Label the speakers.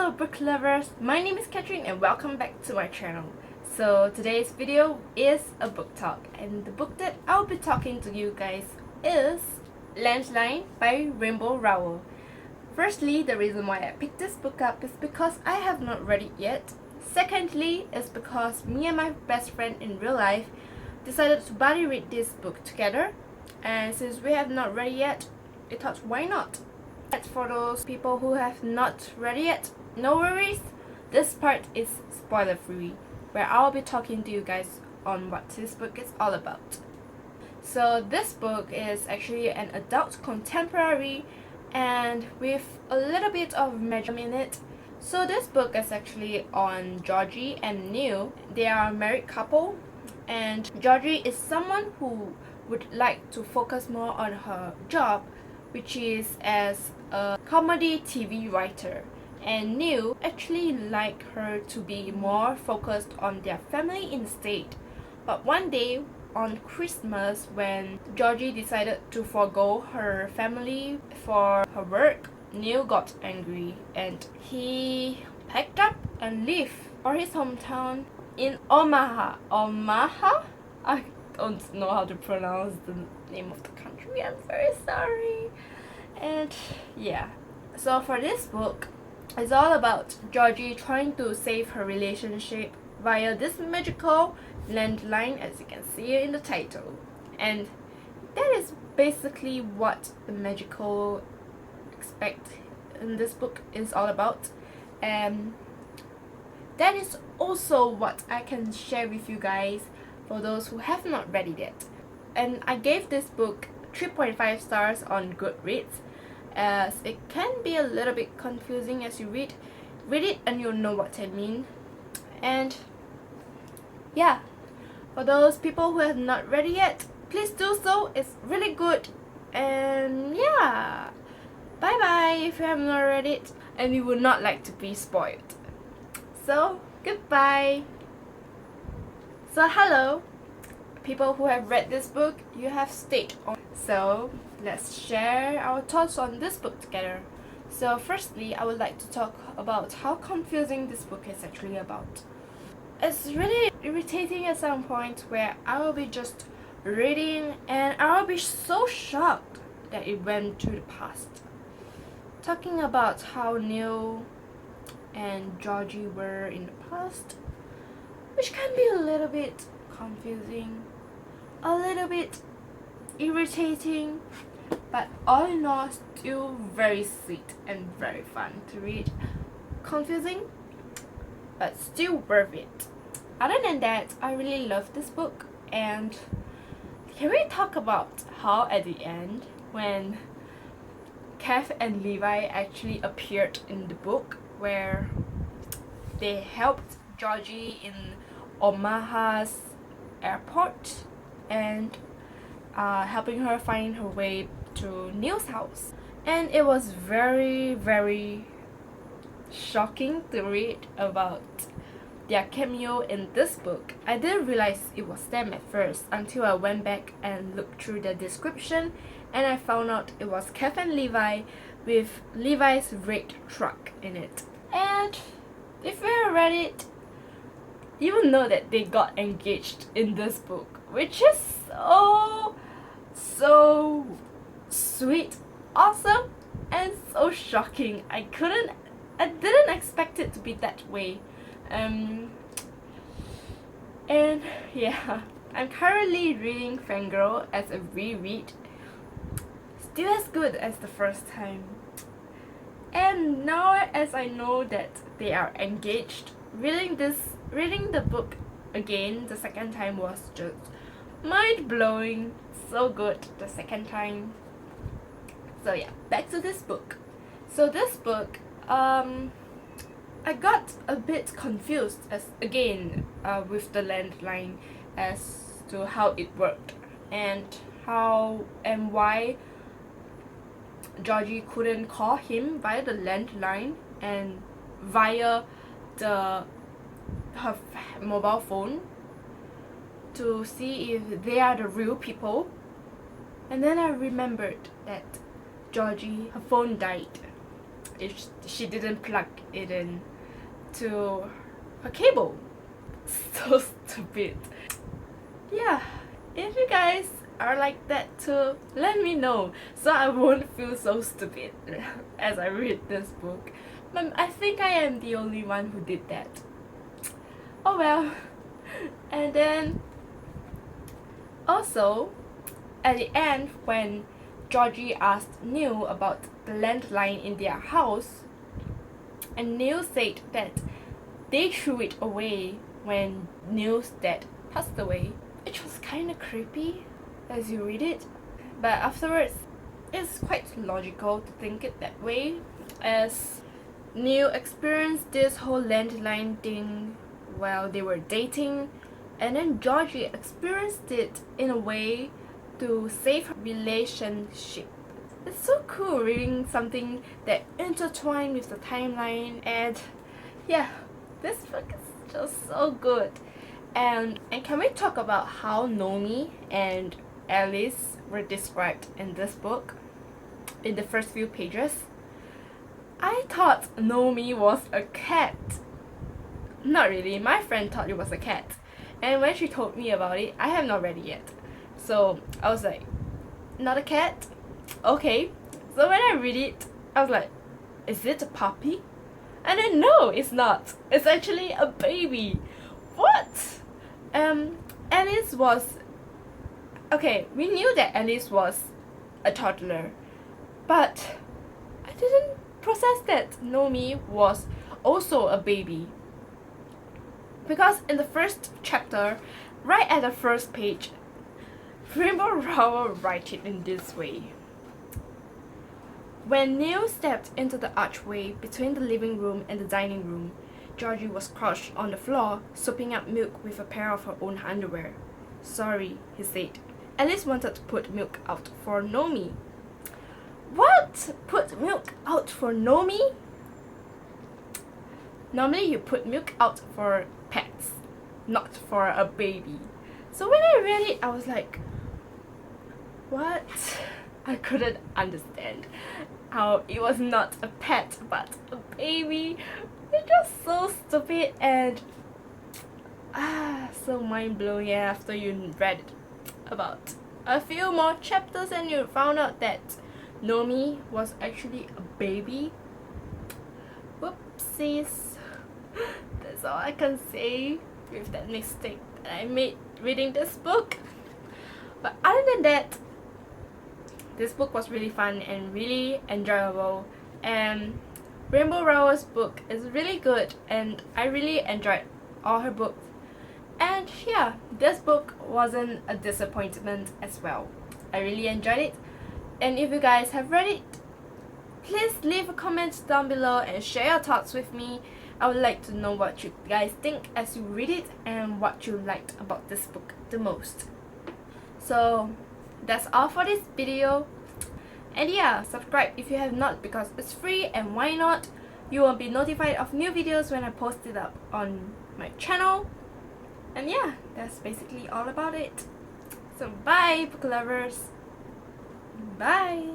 Speaker 1: Hello book lovers, my name is Catherine and welcome back to my channel. So today's video is a book talk, and the book that I'll be talking to you guys is Landline by Rowell. Firstly, the reason why I picked this book up is because I have not read it yet. Secondly, is because me and my best friend in real life decided to buddy read this book together, and since we have not read it yet, I thought why not? For those people who have not read it yet, no worries, this part is spoiler free, where I'll be talking to you guys on what this book is all about. So this book is actually an adult contemporary and with a little bit of magic in it. So this book is actually on Georgie and Neil. They are a married couple, and Georgie is someone who would like to focus more on her job, which is as a comedy TV writer, and Neil actually like her to be more focused on their family instead. But one day on Christmas, when Georgie decided to forgo her family for her work, Neil got angry and he packed up and left for his hometown in Omaha. I don't know how to pronounce the name of the country, I'm very sorry. And yeah, so for this book, it's all about Georgie trying to save her relationship via this magical landline, as you can see in the title. And that is basically what the magical aspect in this book is all about. And that is also what I can share with you guys for those who have not read it yet. And I gave this book 3.5 stars on Goodreads, as it can be a little bit confusing as you read it and you'll know what I mean. And yeah, for those people who have not read it yet, please do so, it's really good. And yeah, bye bye if you have not read it and you would not like to be spoiled. So goodbye. So hello people who have read this book, you have stayed on. So let's share our thoughts on this book together. So firstly, I would like to talk about how confusing this book is actually about. It's really irritating at some point where I will be just reading and I will be so shocked that it went to the past. Talking about how Neil and Georgie were in the past, which can be a little bit confusing, a little bit irritating, but all in all still very sweet and very fun to read. Confusing, but still worth it. Other than that, I really love this book. And can we talk about how at the end, when Kev and Levi actually appeared in the book, where they helped Georgie in Omaha's airport and helping her find her way to Neil's house. And it was very, very shocking to read about their cameo in this book. I didn't realize it was them at first until I went back and looked through the description, and I found out it was Kev and Levi with Levi's red truck in it. And if you have read it, you will know that they got engaged in this book, which is so sweet, awesome, and so shocking. I didn't expect it to be that way. And yeah, I'm currently reading Fangirl as a reread. Still as good as the first time. And now as I know that they are engaged, reading the book again the second time was just mind-blowing. So good the second time. So yeah, back to this book. So this book, I got a bit confused as again with the landline as to how it worked and how and why Georgie couldn't call him via the landline and via her mobile phone to see if they are the real people. And then I remembered that Georgie, her phone died, if she didn't plug it in to her cable. So stupid. Yeah, if you guys are like that too, let me know so I won't feel so stupid as I read this book. But I think I am the only one who did that. Oh well. And then also at the end, when Georgie asked Neil about the landline in their house, and Neil said that they threw it away when Neil's dad passed away, which was kind of creepy as you read it. But afterwards, it's quite logical to think it that way, as Neil experienced this whole landline thing while they were dating, and then Georgie experienced it in a way to save her relationship. It's so cool reading something that intertwined with the timeline, and yeah, this book is just so good. And can we talk about how Nomi and Alice were described in this book in the first few pages? I thought Nomi was a cat. Not really, my friend thought it was a cat. And when she told me about it, I have not read it yet. So I was like, not a cat? Okay. So when I read it, I was like, is it a puppy? And then no, it's not. It's actually a baby. What? Alice was... Okay, we knew that Alice was a toddler, but I didn't process that Nomi was also a baby. Because in the first chapter, right at the first page, Rowell writes it in this way. When Neil stepped into the archway between the living room and the dining room, Georgie was crouched on the floor, sopping up milk with a pair of her own underwear. Sorry, he said. Alice wanted to put milk out for Nomi. What? Put milk out for Nomi? Normally you put milk out for pets, not for a baby. So when I read it, I was like, what? I couldn't understand how it was not a pet but a baby. It's just so stupid and so mind-blowing. Yeah, after you read about a few more chapters and you found out that Nomi was actually a baby. Whoopsies. That's all I can say with that mistake that I made reading this book. But other than that, this book was really fun and really enjoyable, and Rainbow Rowell's book is really good and I really enjoyed all her books. And yeah, this book wasn't a disappointment as well. I really enjoyed it, and if you guys have read it, please leave a comment down below and share your thoughts with me. I would like to know what you guys think as you read it and what you liked about this book the most. So that's all for this video. And yeah, subscribe if you have not, because it's free, and why not? You will be notified of new videos when I post it up on my channel. And yeah, that's basically all about it. So bye, book lovers. Bye.